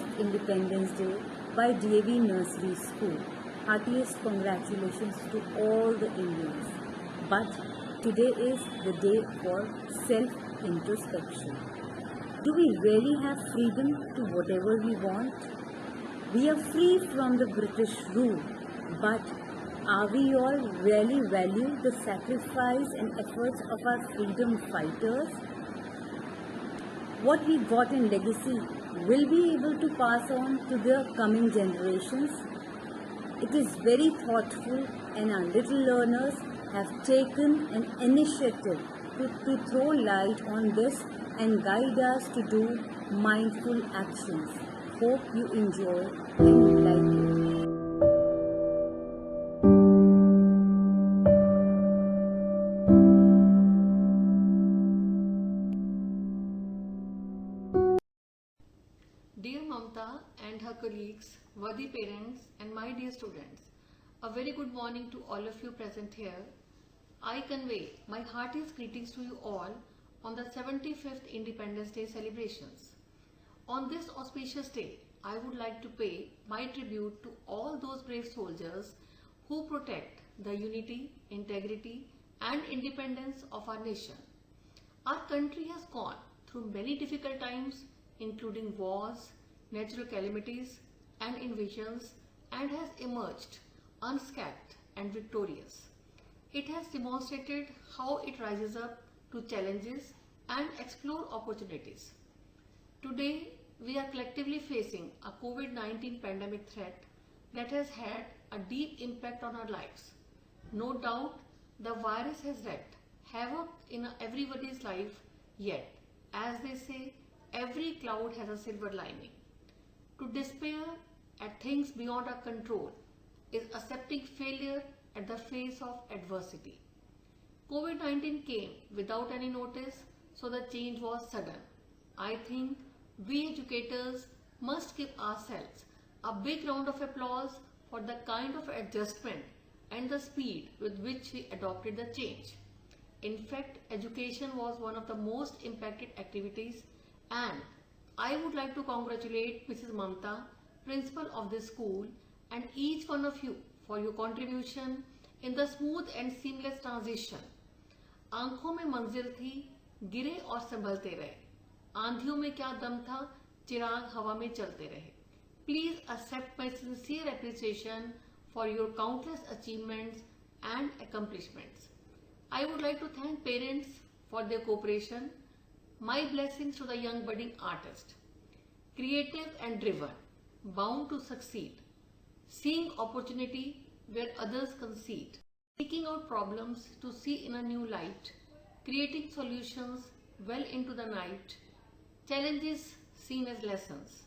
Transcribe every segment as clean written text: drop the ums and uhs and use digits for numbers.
75th Independence Day by DAV Nursery School. Heartiest congratulations to all the Indians. But today is the day for self-introspection. Do we really have freedom to whatever we want? We are free from the British rule, but are we all really value the sacrifice and efforts of our freedom fighters? What we got in legacy will be able to pass on to the coming generations. It is very thoughtful, and our little learners have taken an initiative to throw light on this and guide us to do mindful actions. Hope you enjoy and like it. Dear Mamta and her colleagues, worthy parents and my dear students, a very good morning to all of you present here. I convey my heartiest greetings to you all on the 75th Independence Day celebrations. On this auspicious day, I would like to pay my tribute to all those brave soldiers who protect the unity, integrity and independence of our nation. Our country has gone through many difficult times, including wars, natural calamities and invasions, and has emerged unscathed and victorious. It has demonstrated how it rises up to challenges and explore opportunities. Today, we are collectively facing a COVID-19 pandemic threat that has had a deep impact on our lives. No doubt, the virus has wreaked havoc in everybody's life, yet, as they say, every cloud has a silver lining. To despair at things beyond our control is accepting failure at the face of adversity. COVID-19 came without any notice, so the change was sudden. I think we educators must give ourselves a big round of applause for the kind of adjustment and the speed with which we adopted the change. In fact, education was one of the most impacted activities, and I would like to congratulate Mrs. Mamta, principal of this school, and each one of you for your contribution in the smooth and seamless transition. आंखों में मंजिल थी, गिरे और संभलते रहे, आंधियों में क्या दम था, चिराग हवा में चलते रहे. Please accept my sincere appreciation for your countless achievements and accomplishments. I would like to thank parents for their cooperation. My blessings to the young budding artist. Creative and driven, bound to succeed, seeing opportunity where others concede, seeking out problems to see in a new light, creating solutions well into the night, challenges seen as lessons,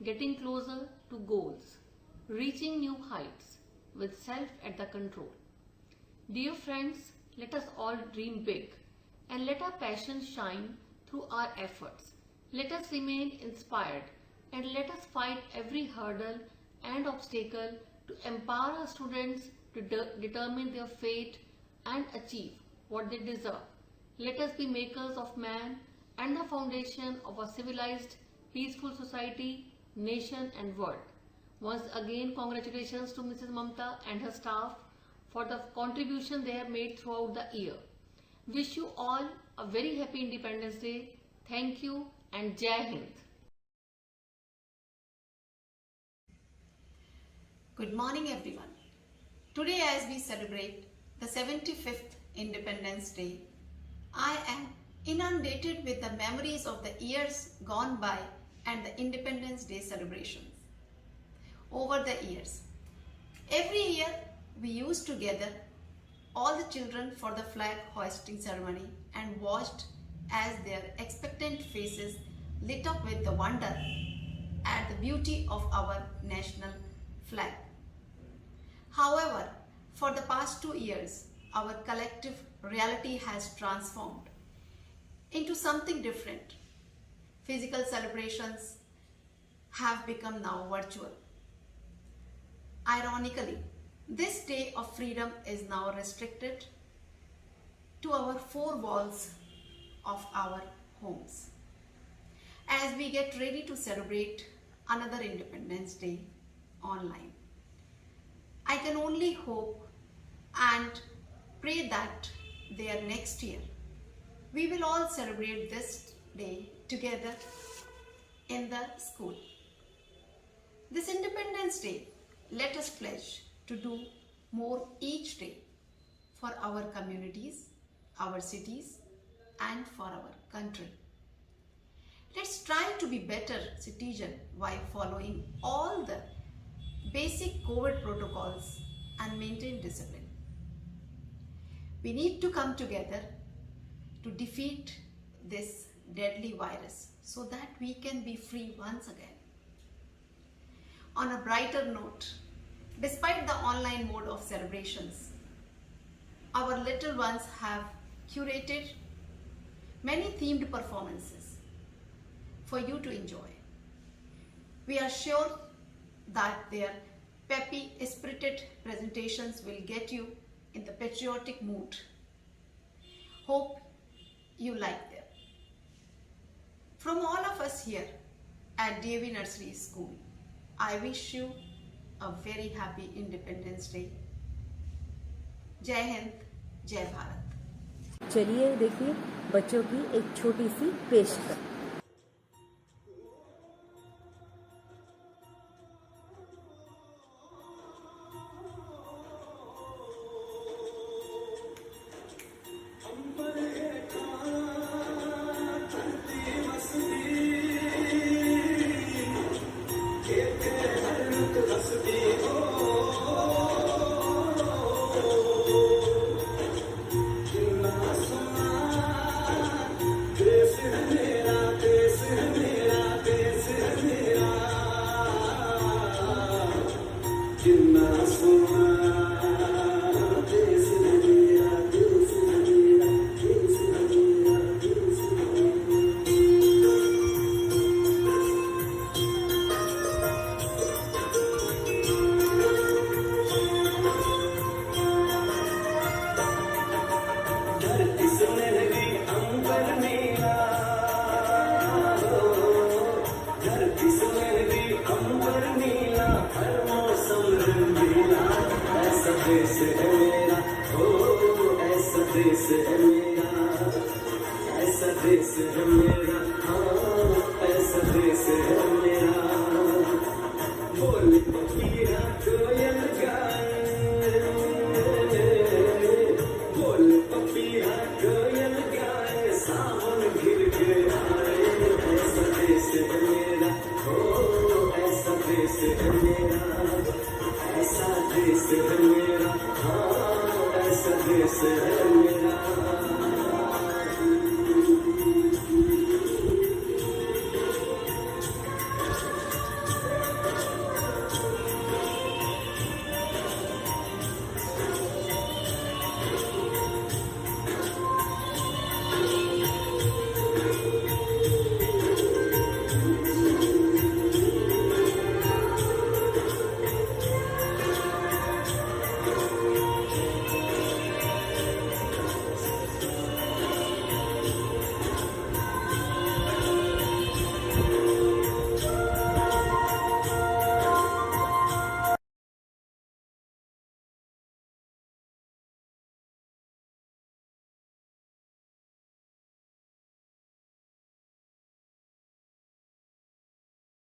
getting closer to goals, reaching new heights with self at the control. Dear friends, let us all dream big and let our passion shine through our efforts. Let us remain inspired and let us fight every hurdle and obstacle to empower our students to determine their fate and achieve what they deserve. Let us be makers of man and the foundation of a civilized, peaceful society, nation and world. Once again, congratulations to Mrs. Mamta and her staff for the contribution they have made throughout the year. Wish you all a very happy Independence Day. Thank you and Jai Hind. Good morning everyone. Today as we celebrate the 75th Independence Day, I am inundated with the memories of the years gone by and the Independence Day celebrations. Over the years, every year we used to gather all the children for the flag hoisting ceremony and watched as their expectant faces lit up with the wonder at the beauty of our national flag. However, for the past 2 years, our collective reality has transformed into something different. Physical celebrations have become now virtual. Ironically, this day of freedom is now restricted to our four walls of our homes. As we get ready to celebrate another Independence Day online. I can only hope and pray that there next year we will all celebrate this day together in the school. This Independence Day, let us pledge to do more each day for our communities, our cities, and for our country. Let's try to be better citizen while following all the basic COVID protocols and maintain discipline. We need to come together to defeat this deadly virus so that we can be free once again. On a brighter note, despite the online mode of celebrations, our little ones have curated many themed performances for you to enjoy. We are sure that their peppy, spirited presentations will get you in the patriotic mood. Hope you like them. From all of us here at DAV Nursery School, I wish you a very happy Independence Day. जय हिंद, जय भारत। चलिए देखिए बच्चों की एक छोटी सी पेशकश। देश है मेरा, हो ऐसा देश है मेरा, ऐसा देश है मेरा, हाँ ऐसा देश है मेरा। बोल